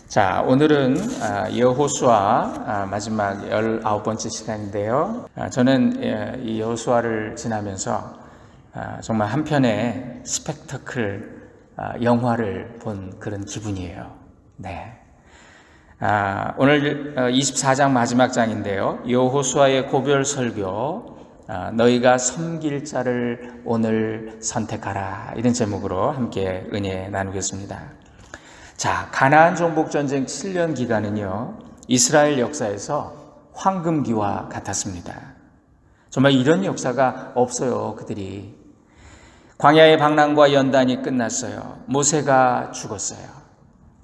자, 오늘은 여호수아 마지막 19번째 시간인데요. 저는 이 여호수아를 지나면서 정말 한 편의 스펙터클 영화를 본 그런 기분이에요. 네. 오늘 24장 마지막 장인데요. 여호수아의 고별 설교, 너희가 섬길 자를 오늘 선택하라, 이런 제목으로 함께 은혜 나누겠습니다. 자, 가나안 정복 전쟁 7년 기간은요, 이스라엘 역사에서 황금기와 같았습니다. 정말 이런 역사가 없어요. 그들이 광야의 방랑과 연단이 끝났어요. 모세가 죽었어요.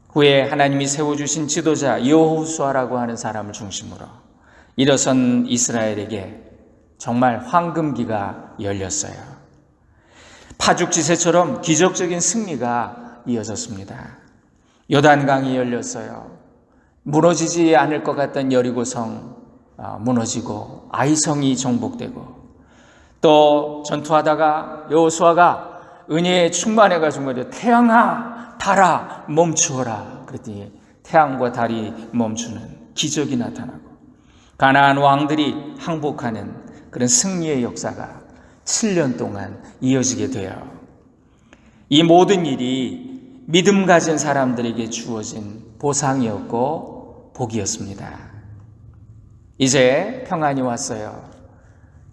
후에 하나님이 세워주신 지도자 여호수아라고 하는 사람을 중심으로 일어선 이스라엘에게 정말 황금기가 열렸어요. 파죽지세처럼 기적적인 승리가 이어졌습니다. 요단강이 열렸어요. 무너지지 않을 것 같던 여리고성 무너지고 아이성이 정복되고, 또 전투하다가 여호수아가 은혜에 충만해가지고 말이에요. 태양아 달아 멈추어라 그랬더니 태양과 달이 멈추는 기적이 나타나고, 가나안 왕들이 항복하는 그런 승리의 역사가 7년 동안 이어지게 돼요. 이 모든 일이 믿음 가진 사람들에게 주어진 보상이었고 복이었습니다. 이제 평안이 왔어요.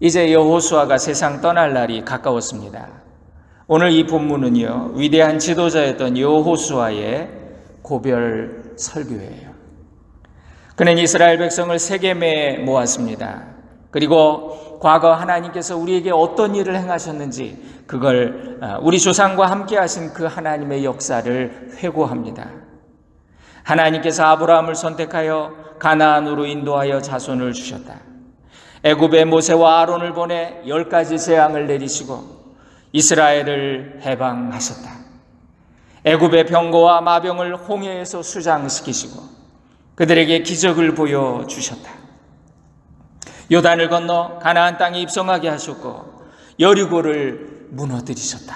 이제 여호수아가 세상 떠날 날이 가까웠습니다. 오늘 이 본문은요, 위대한 지도자였던 여호수아의 고별 설교예요. 그는 이스라엘 백성을 세겜에 모았습니다. 그리고 과거 하나님께서 우리에게 어떤 일을 행하셨는지 그걸 우리 조상과 함께 하신 그 하나님의 역사를 회고합니다. 하나님께서 아브라함을 선택하여 가나안으로 인도하여 자손을 주셨다. 애굽에 모세와 아론을 보내 10가지 재앙을 내리시고 이스라엘을 해방하셨다. 애굽의 병거와 마병을 홍해에서 수장시키시고 그들에게 기적을 보여주셨다. 요단을 건너 가나안 땅에 입성하게 하셨고 여리고를 무너뜨리셨다.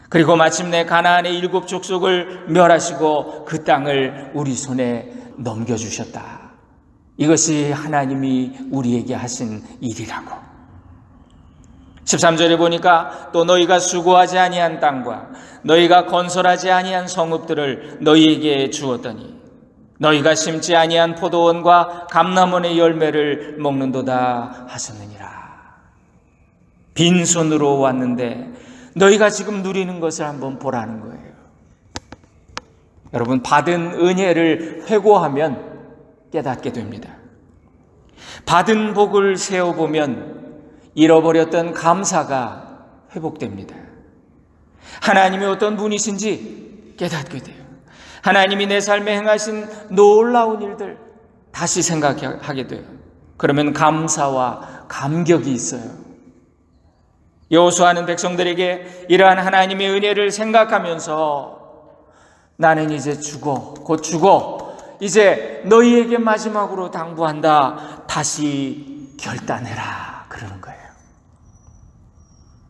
그리고 마침내 가나안의 7 족속을 멸하시고 그 땅을 우리 손에 넘겨주셨다. 이것이 하나님이 우리에게 하신 일이라고. 13절에 보니까 또 너희가 수고하지 아니한 땅과 너희가 건설하지 아니한 성읍들을 너희에게 주었더니 너희가 심지 아니한 포도원과 감람원의 열매를 먹는도다 하셨느니라. 빈손으로 왔는데 너희가 지금 누리는 것을 한번 보라는 거예요. 여러분, 받은 은혜를 회고하면 깨닫게 됩니다. 받은 복을 세어보면 잃어버렸던 감사가 회복됩니다. 하나님이 어떤 분이신지 깨닫게 돼요. 하나님이 내 삶에 행하신 놀라운 일들 다시 생각하게 돼요. 그러면 감사와 감격이 있어요. 여호수아는 백성들에게 이러한 하나님의 은혜를 생각하면서 나는 이제 곧 죽어. 이제 너희에게 마지막으로 당부한다. 다시 결단해라. 그러는 거예요.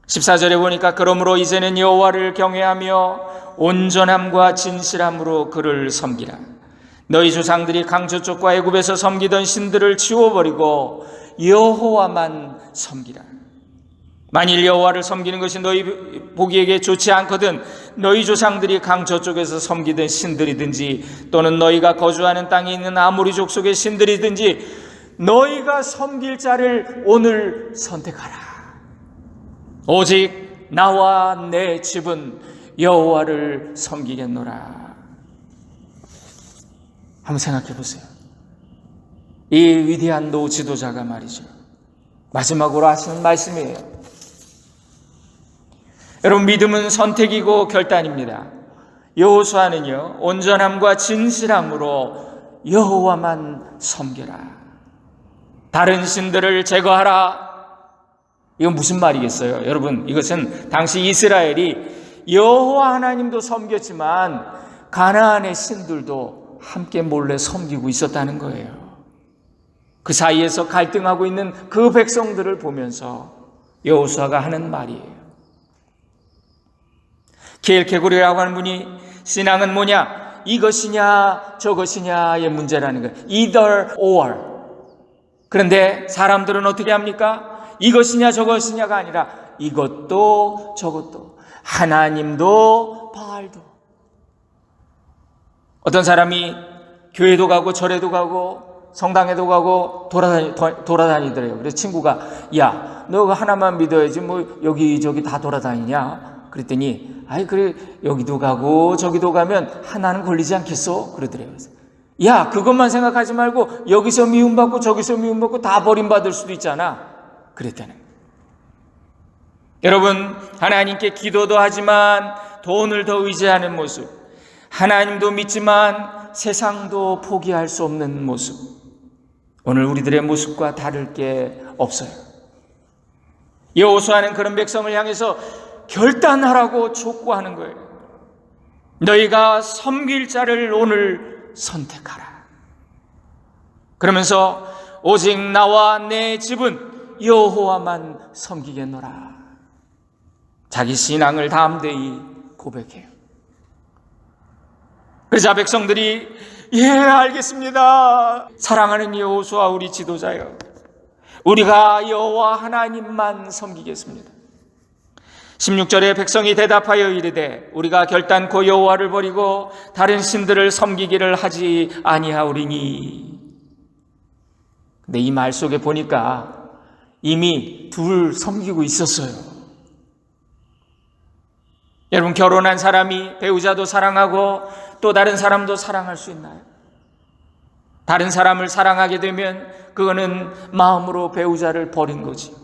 14절에 보니까 그러므로 이제는 여호와를 경외하며 온전함과 진실함으로 그를 섬기라. 너희 조상들이 강저쪽과 애굽에서 섬기던 신들을 치워버리고 여호와만 섬기라. 만일 여호와를 섬기는 것이 너희 보기에게 좋지 않거든 너희 조상들이 강저쪽에서 섬기던 신들이든지 또는 너희가 거주하는 땅에 있는 아모리 족속의 신들이든지 너희가 섬길 자를 오늘 선택하라. 오직 나와 내 집은 여호와를 섬기겠노라. 한번 생각해 보세요. 이 위대한 노 지도자가 말이죠, 마지막으로 하시는 말씀이에요. 여러분, 믿음은 선택이고 결단입니다. 여호수아는요, 온전함과 진실함으로 여호와만 섬겨라. 다른 신들을 제거하라. 이건 무슨 말이겠어요? 여러분, 이것은 당시 이스라엘이 여호와 하나님도 섬겼지만 가나안의 신들도 함께 몰래 섬기고 있었다는 거예요. 그 사이에서 갈등하고 있는 그 백성들을 보면서 여호수아가 하는 말이에요. 키엘케굴이라고 하는 분이 신앙은 뭐냐? 이것이냐 저것이냐의 문제라는 거예요. either or. 그런데 사람들은 어떻게 합니까? 이것이냐 저것이냐가 아니라 이것도 저것도, 하나님도 바알도. 어떤 사람이 교회도 가고 절에도 가고 성당에도 가고 돌아다니더래요. 그래서 친구가, 야, 너 하나만 믿어야지 뭐 여기저기 다 돌아다니냐? 그랬더니, 아이 그래, 여기도 가고 저기도 가면 하나는 걸리지 않겠어? 그러더래요. 야, 그것만 생각하지 말고 여기서 미움받고 저기서 미움받고 다 버림받을 수도 있잖아. 그랬다는. 여러분, 하나님께 기도도 하지만 돈을 더 의지하는 모습, 하나님도 믿지만 세상도 포기할 수 없는 모습, 오늘 우리들의 모습과 다를 게 없어요. 여호수아는 그런 백성을 향해서 결단하라고 촉구하는 거예요. 너희가 섬길 자를 오늘 선택하라. 그러면서 오직 나와 내 집은 여호와만 섬기겠노라. 자기 신앙을 담대히 고백해요. 그러자 백성들이, 예, 알겠습니다. 사랑하는 여호수아 우리 지도자여, 우리가 여호와 하나님만 섬기겠습니다. 16절에 백성이 대답하여 이르되 우리가 결단코 여호와를 버리고 다른 신들을 섬기기를 하지 아니하오리니. 근데 이 말 속에 보니까 이미 둘 섬기고 있었어요. 여러분, 결혼한 사람이 배우자도 사랑하고 또 다른 사람도 사랑할 수 있나요? 다른 사람을 사랑하게 되면 그거는 마음으로 배우자를 버린 거지.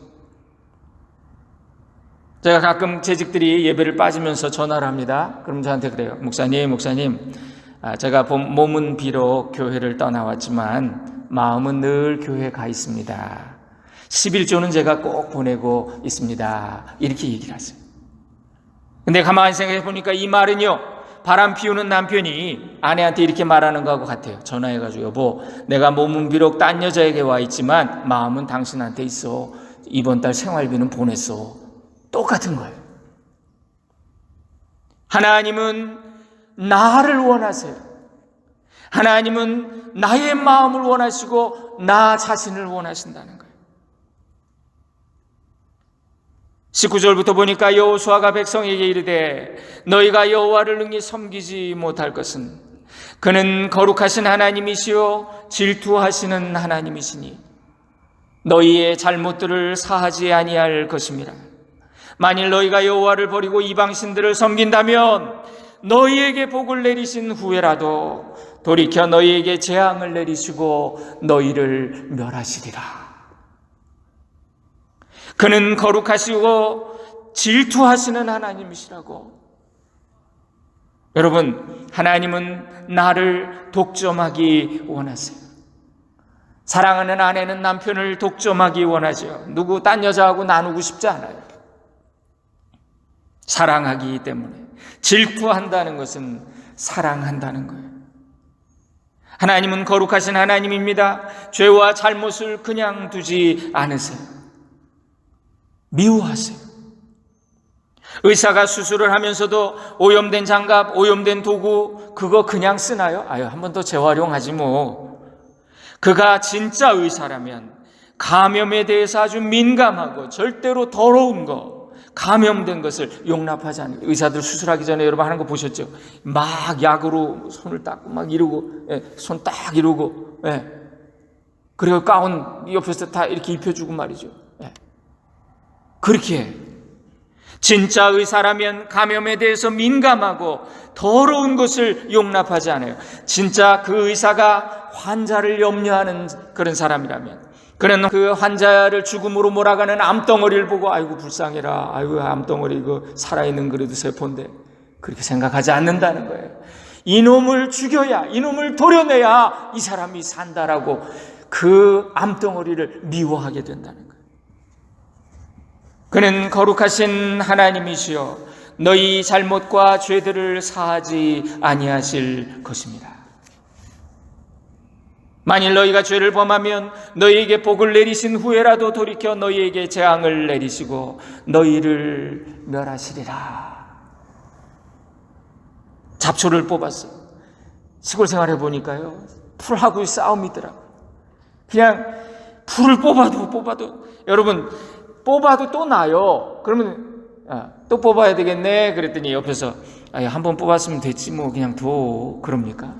제가 가끔 재직들이 예배를 빠지면서 전화를 합니다. 그럼 저한테 그래요. 목사님, 제가 몸은 비록 교회를 떠나왔지만 마음은 늘 교회에 가 있습니다. 11조는 제가 꼭 보내고 있습니다. 이렇게 얘기를 하세요. 근데 가만히 생각해 보니까 이 말은요, 바람 피우는 남편이 아내한테 이렇게 말하는 거하고 같아요. 전화해가지고, 여보, 내가 몸은 비록 딴 여자에게 와 있지만 마음은 당신한테 있어. 이번 달 생활비는 보냈어. 똑같은 거예요. 하나님은 나를 원하세요. 하나님은 나의 마음을 원하시고 나 자신을 원하신다는 거예요. 19절부터 보니까 여호수아가 백성에게 이르되 너희가 여호와를 능히 섬기지 못할 것은 그는 거룩하신 하나님이시요 질투하시는 하나님이시니 너희의 잘못들을 사하지 아니할 것임이라. 만일 너희가 여호와를 버리고 이방 신들을 섬긴다면 너희에게 복을 내리신 후에라도 돌이켜 너희에게 재앙을 내리시고 너희를 멸하시리라. 그는 거룩하시고 질투하시는 하나님이시라고. 여러분, 하나님은 나를 독점하기 원하세요. 사랑하는 아내는 남편을 독점하기 원하죠. 누구 딴 여자하고 나누고 싶지 않아요. 사랑하기 때문에. 질투한다는 것은 사랑한다는 거예요. 하나님은 거룩하신 하나님입니다. 죄와 잘못을 그냥 두지 않으세요. 미워하세요. 의사가 수술을 하면서도 오염된 장갑, 오염된 도구 그거 그냥 쓰나요? 아유, 한 번 더 재활용하지 뭐. 그가 진짜 의사라면 감염에 대해서 아주 민감하고 절대로 더러운 거, 감염된 것을 용납하지 않는. 의사들 수술하기 전에 여러분 하는 거 보셨죠? 막 약으로 손을 닦고 막 이러고, 손 딱 이러고, 그리고 가운 옆에서 다 이렇게 입혀주고 말이죠. 그렇게 진짜 의사라면 감염에 대해서 민감하고 더러운 것을 용납하지 않아요. 진짜 그 의사가 환자를 염려하는 그런 사람이라면, 그는 그 환자를 죽음으로 몰아가는 암덩어리를 보고 아이고 불쌍해라, 아이고 암덩어리 이거 살아있는 그래도 세포인데, 그렇게 생각하지 않는다는 거예요. 이놈을 죽여야, 이놈을 도려내야 이 사람이 산다라고 그 암덩어리를 미워하게 된다는 거예요. 그는 거룩하신 하나님이시여 너희 잘못과 죄들을 사하지 아니하실 것입니다. 만일 너희가 죄를 범하면 너희에게 복을 내리신 후에라도 돌이켜 너희에게 재앙을 내리시고 너희를 멸하시리라. 잡초를 뽑았어. 시골 생활해 보니까요, 풀하고의 싸움이더라고요. 그냥 풀을 뽑아도 여러분, 뽑아도 또 나요. 그러면 또 뽑아야 되겠네 그랬더니 옆에서 한 번 뽑았으면 됐지 뭐 그냥 둬 그럽니까?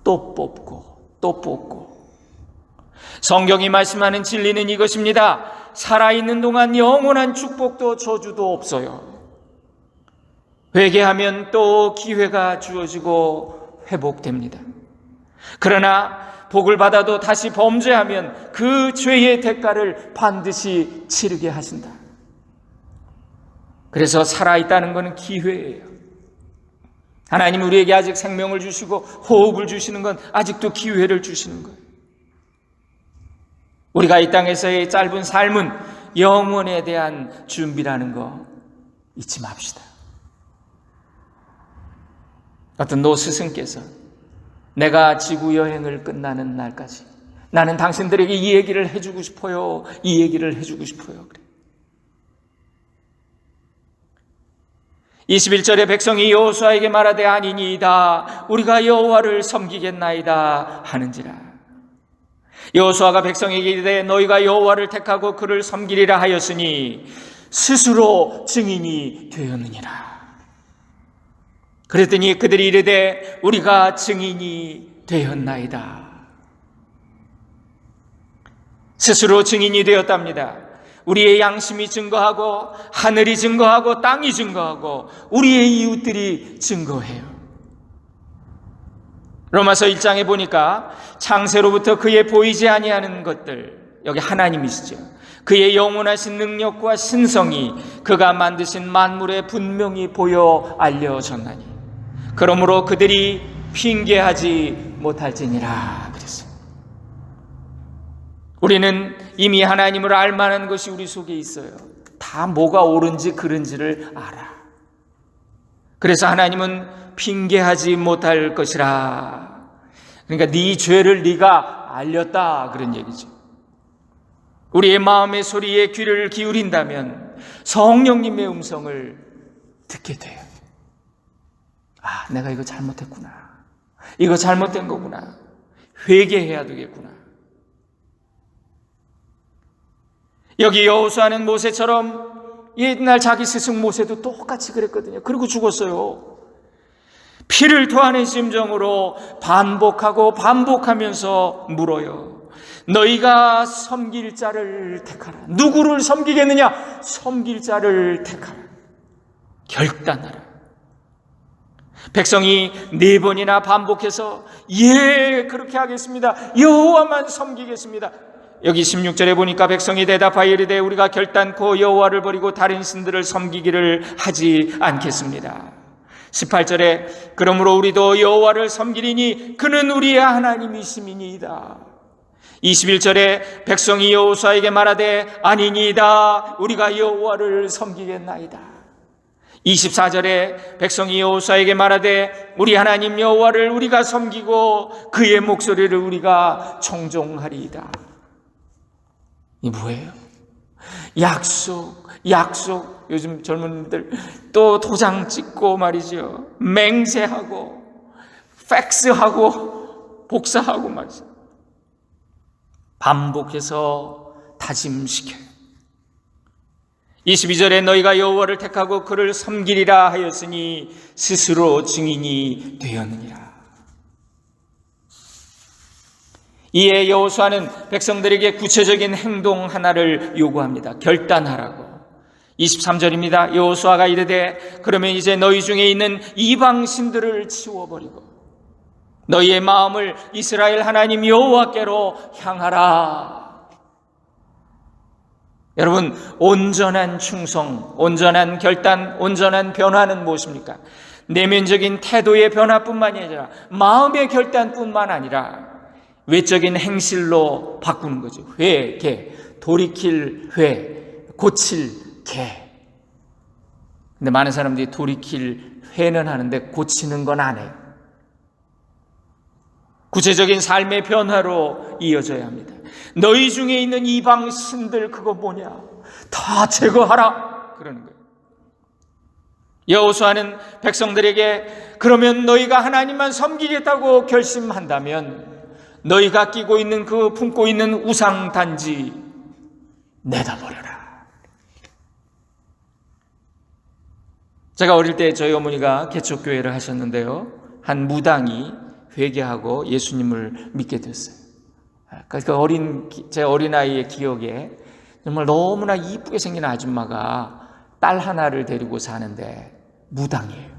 또 뽑고. 성경이 말씀하는 진리는 이것입니다. 살아있는 동안 영원한 축복도 저주도 없어요. 회개하면 또 기회가 주어지고 회복됩니다. 그러나 복을 받아도 다시 범죄하면 그 죄의 대가를 반드시 치르게 하신다. 그래서 살아있다는 것은 기회예요. 하나님 우리에게 아직 생명을 주시고 호흡을 주시는 건 아직도 기회를 주시는 거예요. 우리가 이 땅에서의 짧은 삶은 영원에 대한 준비라는 거 잊지 맙시다. 어떤 노 스승께서 내가 지구 여행을 끝나는 날까지 나는 당신들에게 이 얘기를 해주고 싶어요. 이 얘기를 해주고 싶어요. 그래. 21절에 백성이 여호수아에게 말하되 아니니이다. 우리가 여호와를 섬기겠나이다 하는지라. 여호수아가 백성에게 이르되 너희가 여호와를 택하고 그를 섬기리라 하였으니 스스로 증인이 되었느니라. 그랬더니 그들이 이르되 우리가 증인이 되었나이다. 스스로 증인이 되었답니다. 우리의 양심이 증거하고 하늘이 증거하고 땅이 증거하고 우리의 이웃들이 증거해요. 로마서 1장에 보니까 창세로부터 그의 보이지 아니하는 것들, 여기 하나님이시죠. 그의 영원하신 능력과 신성이 그가 만드신 만물에 분명히 보여 알려졌나니 그러므로 그들이 핑계하지 못할지니라 그랬어요. 우리는 이미 하나님을 알만한 것이 우리 속에 있어요. 다 뭐가 옳은지 그른지를 알아. 그래서 하나님은 핑계하지 못할 것이라. 그러니까 네 죄를 네가 알렸다 그런 얘기죠. 우리의 마음의 소리에 귀를 기울인다면 성령님의 음성을 듣게 돼요. 내가 이거 잘못했구나. 이거 잘못된 거구나. 회개해야 되겠구나. 여기 여호수아는 모세처럼 옛날 자기 스승 모세도 똑같이 그랬거든요. 그리고 죽었어요. 피를 토하는 심정으로 반복하면서 물어요. 너희가 섬길 자를 택하라. 누구를 섬기겠느냐? 섬길 자를 택하라. 결단하라. 백성이 4번이나 반복해서 그렇게 하겠습니다. 여호와만 섬기겠습니다. 여기 16절에 보니까 백성이 대답하여 이르되 우리가 결단코 여호와를 버리고 다른 신들을 섬기기를 하지 않겠습니다. 18절에 그러므로 우리도 여호와를 섬기리니 그는 우리의 하나님이심이니이다. 21절에 백성이 여호수아에게 말하되 아니니이다. 우리가 여호와를 섬기겠나이다. 24절에 백성이 여호수아에게 말하되 우리 하나님 여호와를 우리가 섬기고 그의 목소리를 우리가 청종하리이다. 이 뭐예요? 약속. 요즘 젊은이들 또 도장 찍고 말이죠. 맹세하고 팩스하고 복사하고 말이죠. 반복해서 다짐시켜요. 22절에 너희가 여호와를 택하고 그를 섬기리라 하였으니 스스로 증인이 되었느니라. 이에 여호수아는 백성들에게 구체적인 행동 하나를 요구합니다. 결단하라고. 23절입니다. 여호수아가 이르되 그러면 이제 너희 중에 있는 이방 신들을 치워버리고 너희의 마음을 이스라엘 하나님 여호와께로 향하라. 여러분, 온전한 충성, 온전한 결단, 온전한 변화는 무엇입니까? 내면적인 태도의 변화뿐만이 아니라 마음의 결단뿐만 아니라 외적인 행실로 바꾸는 거죠. 개, 돌이킬 회, 고칠 개. 근데 많은 사람들이 돌이킬 회는 하는데 고치는 건 안 해요. 구체적인 삶의 변화로 이어져야 합니다. 너희 중에 있는 이방 신들 그거 뭐냐? 다 제거하라. 그러는 거예요. 여호수아는 백성들에게 그러면 너희가 하나님만 섬기겠다고 결심한다면 너희가 끼고 있는 그 품고 있는 우상 단지 내다버려라. 제가 어릴 때 저희 어머니가 개척교회를 하셨는데요, 한 무당이 회개하고 예수님을 믿게 됐어요. 제 어린아이의 기억에 정말 너무나 이쁘게 생긴 아줌마가 딸 하나를 데리고 사는데 무당이에요.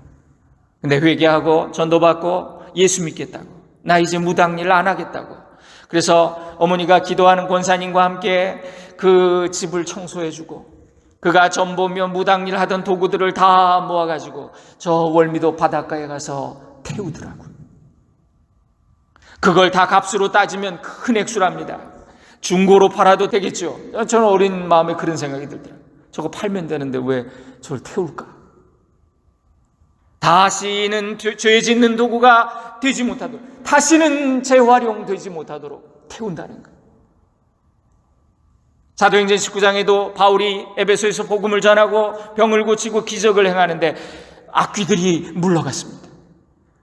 근데 회개하고 전도받고 예수 믿겠다고, 나 이제 무당 일 안 하겠다고. 그래서 어머니가 기도하는 권사님과 함께 그 집을 청소해주고, 그가 전보며 무당 일 하던 도구들을 다 모아가지고 저 월미도 바닷가에 가서 태우더라고요. 그걸 다 값으로 따지면 큰 액수랍니다. 중고로 팔아도 되겠죠. 저는 어린 마음에 그런 생각이 들더라고요. 저거 팔면 되는데 왜 저를 태울까? 다시는 죄 짓는 도구가 되지 못하도록, 다시는 재활용되지 못하도록 태운다는 거예요. 사도행전 19장에도 바울이 에베소에서 복음을 전하고 병을 고치고 기적을 행하는데 악귀들이 물러갔습니다.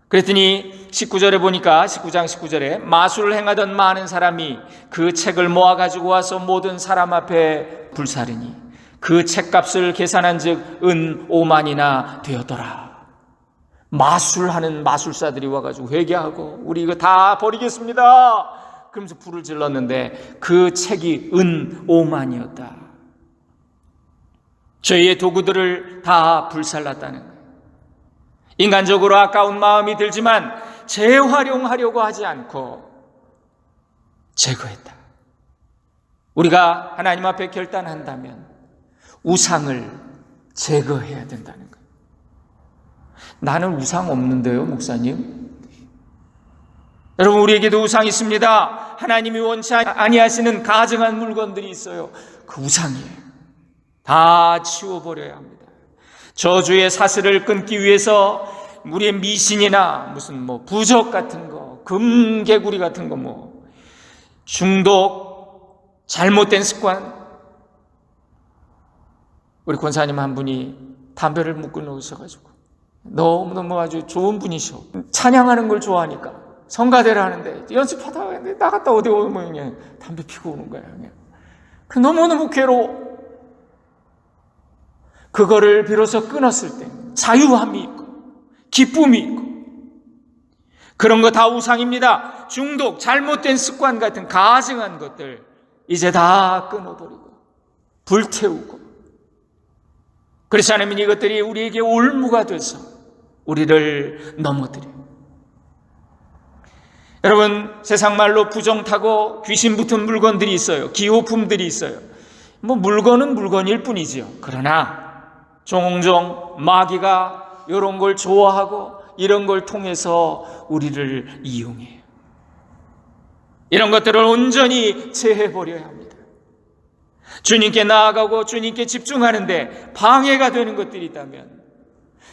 그랬더니 19절에 보니까, 19장 19절에 마술을 행하던 많은 사람이 그 책을 모아가지고 와서 모든 사람 앞에 불사르니 그 책값을 계산한 즉 은 5만이나 되었더라. 마술하는 마술사들이 와가지고 회개하고 우리 이거 다 버리겠습니다 그러면서 불을 질렀는데 그 책이 은 5만이었다. 죄의 도구들을 다 불살랐다는 거예요. 인간적으로 아까운 마음이 들지만 재활용하려고 하지 않고 제거했다. 우리가 하나님 앞에 결단한다면 우상을 제거해야 된다는 거예요. 나는 우상 없는데요, 목사님? 여러분, 우리에게도 우상이 있습니다. 하나님이 원치 아니하시는 가증한 물건들이 있어요. 그 우상이에요. 다 치워버려야 합니다. 저주의 사슬을 끊기 위해서 우리의 미신이나 무슨 부적 같은 거, 금개구리 같은 거, 중독, 잘못된 습관. 우리 권사님 한 분이 담배를 못 끊으셔가지고 너무너무 아주 좋은 분이셔. 찬양하는 걸 좋아하니까 성가대를 하는데 연습하다가 나갔다 어디 오면 그냥 담배 피고 오는 거예요. 그 너무너무 괴로워. 그거를 비로소 끊었을 때 자유함이 있고 기쁨이 있고, 그런 거 다 우상입니다. 중독, 잘못된 습관 같은 가증한 것들 이제 다 끊어버리고 불태우고, 그렇지 않으면 이것들이 우리에게 올무가 돼서 우리를 넘어뜨려요. 여러분, 세상 말로 부정타고 귀신 붙은 물건들이 있어요. 기호품들이 있어요. 물건은 물건일 뿐이지요. 그러나 종종 마귀가 이런 걸 좋아하고 이런 걸 통해서 우리를 이용해요. 이런 것들을 온전히 제해버려야 합니다. 주님께 나아가고 주님께 집중하는데 방해가 되는 것들이 있다면,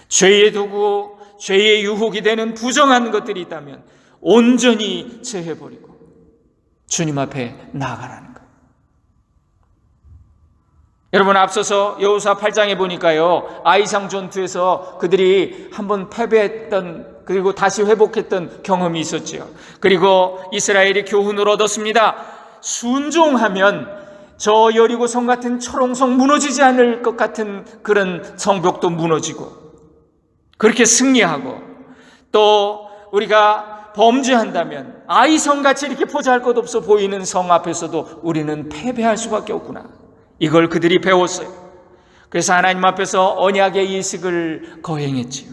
죄의 도구, 죄의 유혹이 되는 부정한 것들이 있다면 온전히 제해버리고 주님 앞에 나아가라는 거예요. 여러분, 앞서서 여호수아 8장에 보니까요, 아이상 전투에서 그들이 한번 패배했던, 그리고 다시 회복했던 경험이 있었지요. 그리고 이스라엘이 교훈을 얻었습니다. 순종하면 저 여리고성 같은 초롱성 무너지지 않을 것 같은 그런 성벽도 무너지고, 그렇게 승리하고, 또 우리가 범죄한다면 아이성같이 이렇게 포자할 것 없어 보이는 성 앞에서도 우리는 패배할 수밖에 없구나. 이걸 그들이 배웠어요. 그래서 하나님 앞에서 언약의 이식을 거행했지요.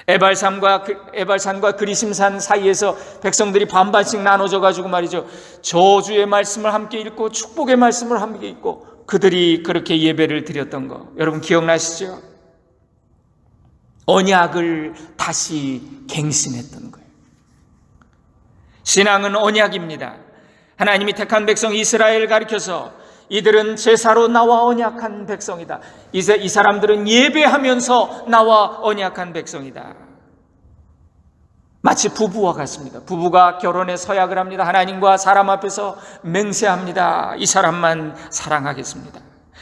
에발산과 그리심산 사이에서 백성들이 반반씩 나눠져 가지고 말이죠, 저주의 말씀을 함께 읽고 축복의 말씀을 함께 읽고 그들이 그렇게 예배를 드렸던 거 여러분 기억나시죠? 언약을 다시 갱신했던 거예요. 신앙은 언약입니다. 하나님이 택한 백성 이스라엘을 가리켜서 이들은 제사로 나와 언약한 백성이다. 이 사람들은 예배하면서 나와 언약한 백성이다. 마치 부부와 같습니다. 부부가 결혼에 서약을 합니다. 하나님과 사람 앞에서 맹세합니다. 이 사람만 사랑하겠습니다.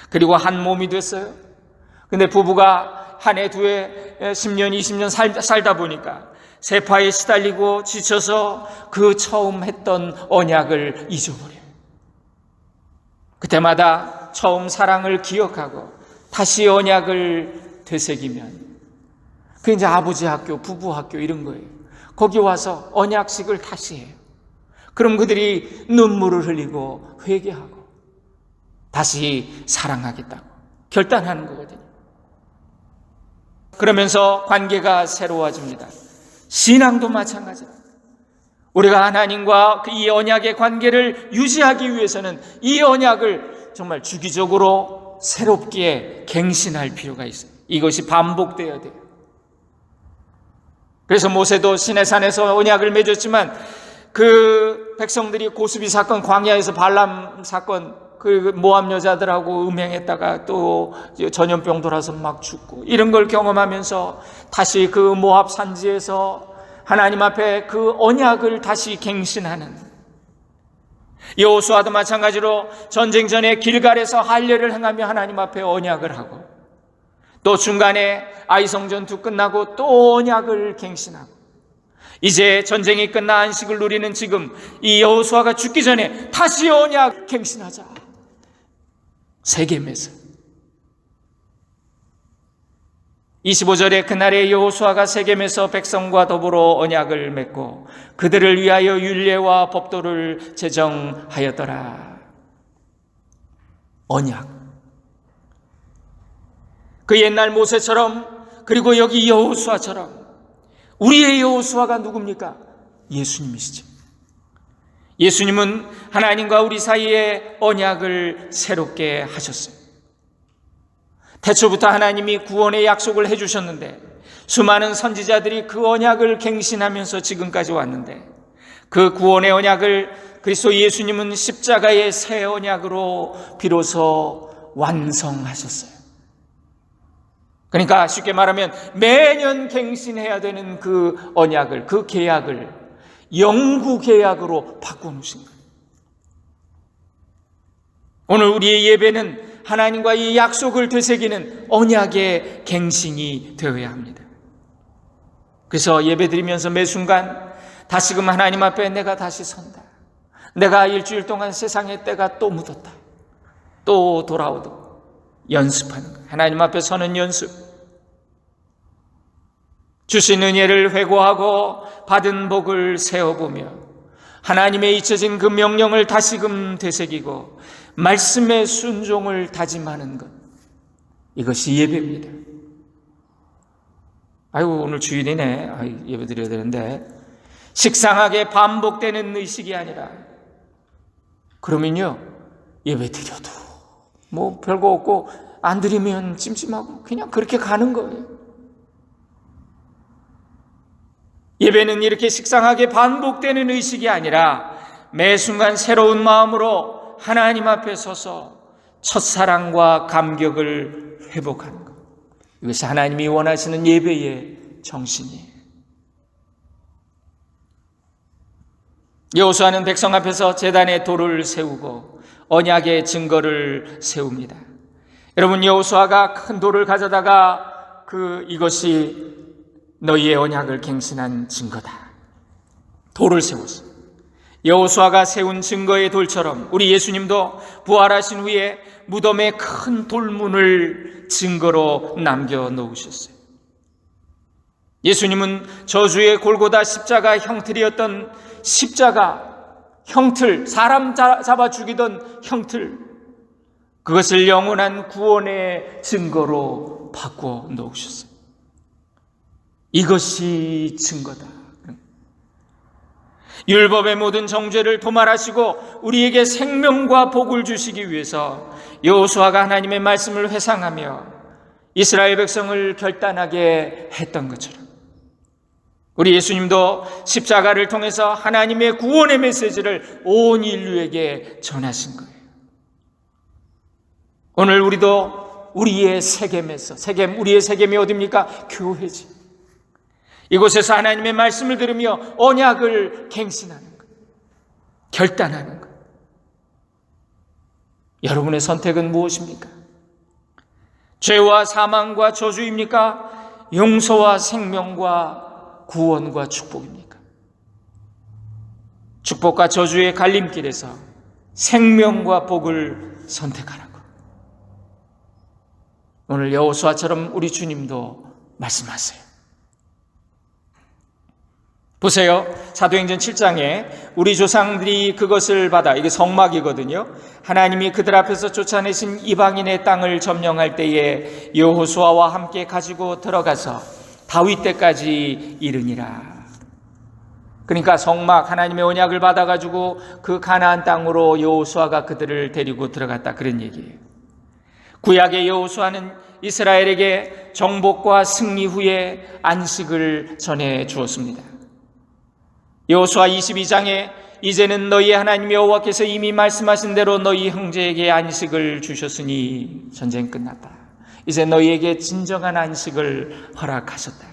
그리고 한 몸이 됐어요. 근데 부부가 한 해, 두 해, 10년, 20년 살다 보니까 세파에 시달리고 지쳐서 그 처음 했던 언약을 잊어버려요. 그때마다 처음 사랑을 기억하고 다시 언약을 되새기면 그 이제 아버지 학교, 부부 학교 이런 거예요. 거기 와서 언약식을 다시 해요. 그럼 그들이 눈물을 흘리고 회개하고 다시 사랑하겠다고 결단하는 거거든요. 그러면서 관계가 새로워집니다. 신앙도 마찬가지입니다. 우리가 하나님과 이 언약의 관계를 유지하기 위해서는 이 언약을 정말 주기적으로 새롭게 갱신할 필요가 있어요. 이것이 반복되어야 돼요. 그래서 모세도 시내산에서 언약을 맺었지만 그 백성들이 고스비 사건, 광야에서 발람 사건, 그 모압 여자들하고 음행했다가 또 전염병 돌아서 막 죽고 이런 걸 경험하면서 다시 그 모압 산지에서 하나님 앞에 그 언약을 다시 갱신하는, 여호수아도 마찬가지로 전쟁 전에 길갈에서 할례를 행하며 하나님 앞에 언약을 하고 또 중간에 아이성 전투 끝나고 또 언약을 갱신하고 이제 전쟁이 끝나 안식을 누리는 지금 이 여호수아가 죽기 전에 다시 언약 갱신하자. 세겜에서 25절에 그날에 여호수아가 세겜에서 백성과 더불어 언약을 맺고 그들을 위하여 율례와 법도를 제정하였더라. 언약. 그 옛날 모세처럼, 그리고 여기 여호수아처럼 우리의 여호수아가 누굽니까? 예수님이시죠. 예수님은 하나님과 우리 사이에 언약을 새롭게 하셨어요. 태초부터 하나님이 구원의 약속을 해주셨는데 수많은 선지자들이 그 언약을 갱신하면서 지금까지 왔는데 그 구원의 언약을 그리스도 예수님은 십자가의 새 언약으로 비로소 완성하셨어요. 그러니까 쉽게 말하면 매년 갱신해야 되는 그 언약을, 그 계약을 영구 계약으로 바꿔놓으신 거예요. 오늘 우리의 예배는 하나님과 이 약속을 되새기는 언약의 갱신이 되어야 합니다. 그래서 예배드리면서 매 순간 다시금 하나님 앞에 내가 다시 선다. 내가 일주일 동안 세상의 때가 또 묻었다. 또 돌아오도록 연습하는 거예요. 하나님 앞에 서는 연습. 주신 은혜를 회고하고 받은 복을 세어보며 하나님의 잊혀진 그 명령을 다시금 되새기고 말씀의 순종을 다짐하는 것, 이것이 예배입니다. 아이고 오늘 주일이네. 예배 드려야 되는데 식상하게 반복되는 의식이 아니라 그러면요 예배 드려도 뭐 별거 없고 안 드리면 찜찜하고 그냥 그렇게 가는 거예요. 예배는 이렇게 식상하게 반복되는 의식이 아니라 매 순간 새로운 마음으로 하나님 앞에 서서 첫사랑과 감격을 회복하는 것, 이것이 하나님이 원하시는 예배의 정신이에요. 여호수아는 백성 앞에서 제단에 돌을 세우고 언약의 증거를 세웁니다. 여러분, 여호수아가 큰 돌을 가져다가 이것이 너희의 언약을 갱신한 증거다. 돌을 세웠어. 여호수아가 세운 증거의 돌처럼 우리 예수님도 부활하신 후에 무덤에 큰 돌문을 증거로 남겨놓으셨어요. 예수님은 저주의 골고다 십자가 형틀이었던 십자가 형틀, 사람 잡아 죽이던 형틀, 그것을 영원한 구원의 증거로 바꿔 놓으셨어요. 이것이 증거다. 율법의 모든 정죄를 도말하시고 우리에게 생명과 복을 주시기 위해서 여호수아가 하나님의 말씀을 회상하며 이스라엘 백성을 결단하게 했던 것처럼 우리 예수님도 십자가를 통해서 하나님의 구원의 메시지를 온 인류에게 전하신 거예요. 오늘 우리도 우리의 세겜에서, 우리의 세겜이 어디입니까? 교회지. 이곳에서 하나님의 말씀을 들으며 언약을 갱신하는 것, 결단하는 것. 여러분의 선택은 무엇입니까? 죄와 사망과 저주입니까? 용서와 생명과 구원과 축복입니까? 축복과 저주의 갈림길에서 생명과 복을 선택하라고. 오늘 여호수아처럼 우리 주님도 말씀하세요. 보세요. 사도행전 7장에 우리 조상들이 그것을 받아, 이게 성막이거든요. 하나님이 그들 앞에서 쫓아내신 이방인의 땅을 점령할 때에 여호수아와 함께 가지고 들어가서 다윗 때까지 이르니라. 그러니까 성막, 하나님의 언약을 받아가지고 그 가나안 땅으로 여호수아가 그들을 데리고 들어갔다, 그런 얘기예요. 구약의 여호수아는 이스라엘에게 정복과 승리 후에 안식을 전해 주었습니다. 여호수아 22장에 이제는 너희 하나님 여호와께서 이미 말씀하신 대로 너희 형제에게 안식을 주셨으니 전쟁 끝났다. 이제 너희에게 진정한 안식을 허락하셨다.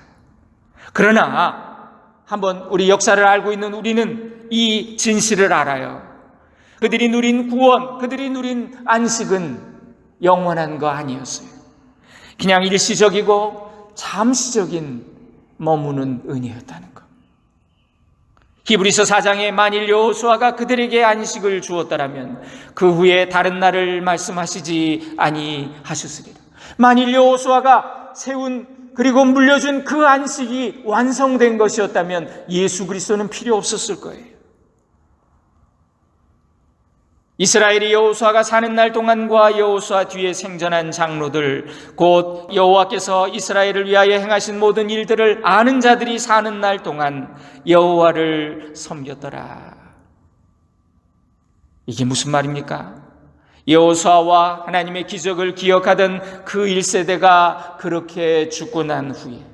그러나 한번 우리 역사를 알고 있는 우리는 이 진실을 알아요. 그들이 누린 구원, 그들이 누린 안식은 영원한 거 아니었어요. 그냥 일시적이고 잠시적인 머무는 은혜였다는 것. 히브리서 4장에 만일 여호수아가 그들에게 안식을 주었다라면 그 후에 다른 날을 말씀하시지 아니하셨으리라. 만일 여호수아가 세운 그리고 물려준 그 안식이 완성된 것이었다면 예수 그리스도는 필요 없었을 거예요. 이스라엘이 여호수아가 사는 날 동안과 여호수아 뒤에 생전한 장로들, 곧 여호와께서 이스라엘을 위하여 행하신 모든 일들을 아는 자들이 사는 날 동안 여호와를 섬겼더라. 이게 무슨 말입니까? 여호수아와 하나님의 기적을 기억하던 그 1세대가 그렇게 죽고 난 후에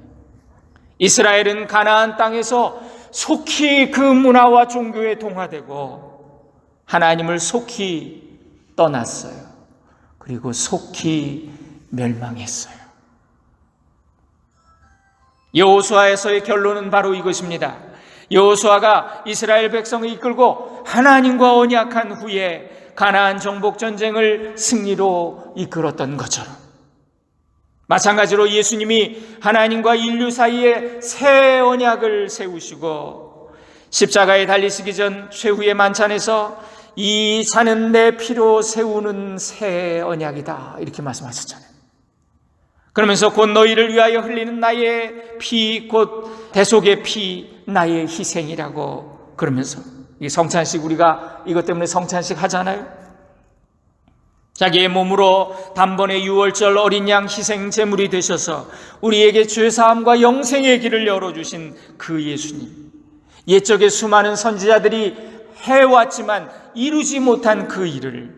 이스라엘은 가나안 땅에서 속히 그 문화와 종교에 동화되고 하나님을 속히 떠났어요. 그리고 속히 멸망했어요. 여호수아에서의 결론은 바로 이것입니다. 여호수아가 이스라엘 백성을 이끌고 하나님과 언약한 후에 가나안 정복 전쟁을 승리로 이끌었던 것처럼 마찬가지로 예수님이 하나님과 인류 사이에 새 언약을 세우시고 십자가에 달리시기 전 최후의 만찬에서 이 산은 내 피로 세우는 새 언약이다, 이렇게 말씀하셨잖아요. 그러면서 곧 너희를 위하여 흘리는 나의 피, 곧 대속의 피, 나의 희생이라고 그러면서 이 성찬식, 우리가 이것 때문에 성찬식 하잖아요. 자기의 몸으로 단번에 유월절 어린 양 희생 제물이 되셔서 우리에게 죄사함과 영생의 길을 열어주신 그 예수님, 옛적의 수많은 선지자들이 해왔지만 이루지 못한 그 일을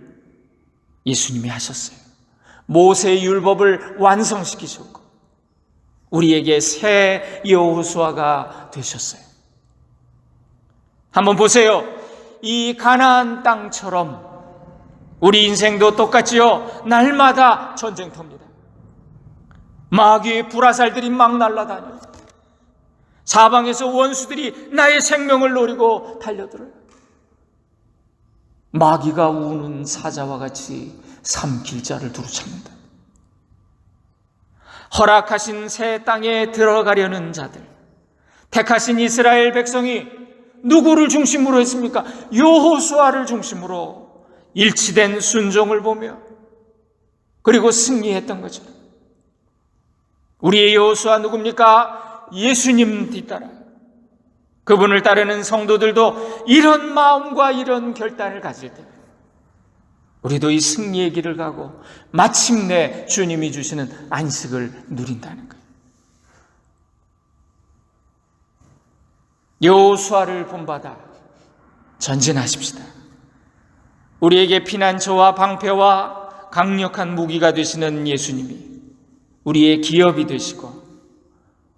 예수님이 하셨어요. 모세의 율법을 완성시키셨고 우리에게 새 여호수아가 되셨어요. 한번 보세요. 이 가나안 땅처럼 우리 인생도 똑같지요. 날마다 전쟁터입니다. 마귀의 불화살들이 막 날아다녀요. 사방에서 원수들이 나의 생명을 노리고 달려들어요. 마귀가 우는 사자와 같이 삼킬 자를 두루 찾는다. 허락하신 새 땅에 들어가려는 자들, 택하신 이스라엘 백성이 누구를 중심으로 했습니까? 여호수아를 중심으로 일치된 순종을 보며 그리고 승리했던 거죠. 우리의 여호수아 누굽니까? 예수님 뒤따라 그분을 따르는 성도들도 이런 마음과 이런 결단을 가질 때 우리도 이 승리의 길을 가고 마침내 주님이 주시는 안식을 누린다는 거예요. 여호수아를 본받아 전진하십시다. 우리에게 피난처와 방패와 강력한 무기가 되시는 예수님이 우리의 기업이 되시고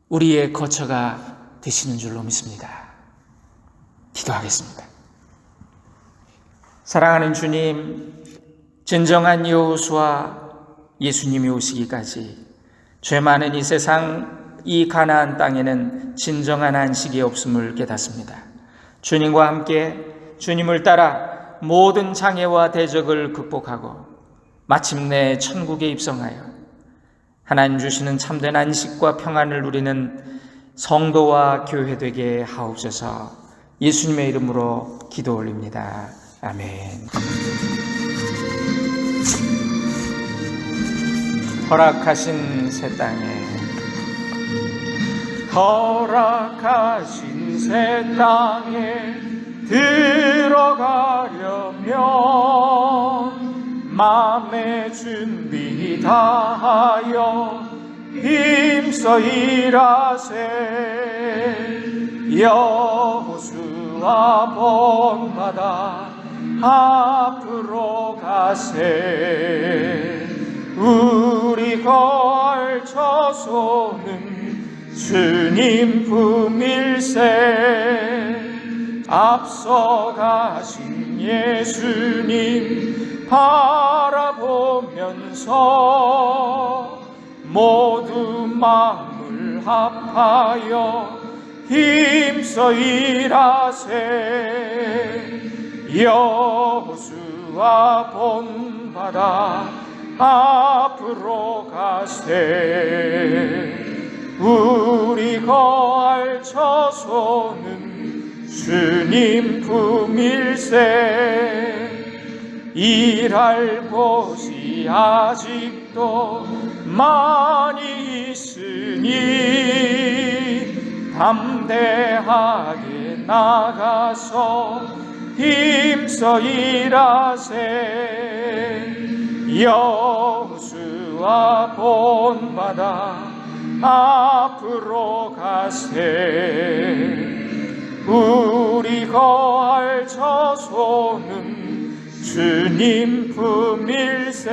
우리의 거처가 되시는 줄로 믿습니다. 기도하겠습니다. 사랑하는 주님, 진정한 여호수아 예수님이 오시기까지 죄 많은 이 세상, 이 가나안 땅에는 진정한 안식이 없음을 깨닫습니다. 주님과 함께 주님을 따라 모든 장애와 대적을 극복하고 마침내 천국에 입성하여 하나님 주시는 참된 안식과 평안을 누리는 성도와 교회 되게 하옵소서. 예수님의 이름으로 기도 올립니다. 아멘. 허락하신 새 땅에 허락하신 새 땅에 들어가려면 마음의 준비 다하여 힘써 일하세. 여호수아 본받아 앞으로 가세. 우리 걸쳐서는 주님 품일세. 앞서가신 예수님 바라보면서 모두 마음을 합하여 힘써 일하세. 여호수아 본받아 앞으로 가세. 우리 거할 처소는 주님 품일세. 일할 곳이 아직도 많이 있으니 담대하게 나가서 힘써 일하세. 여호수아 본받아 앞으로 가세. 우리 거할 처소는 주님 품일세.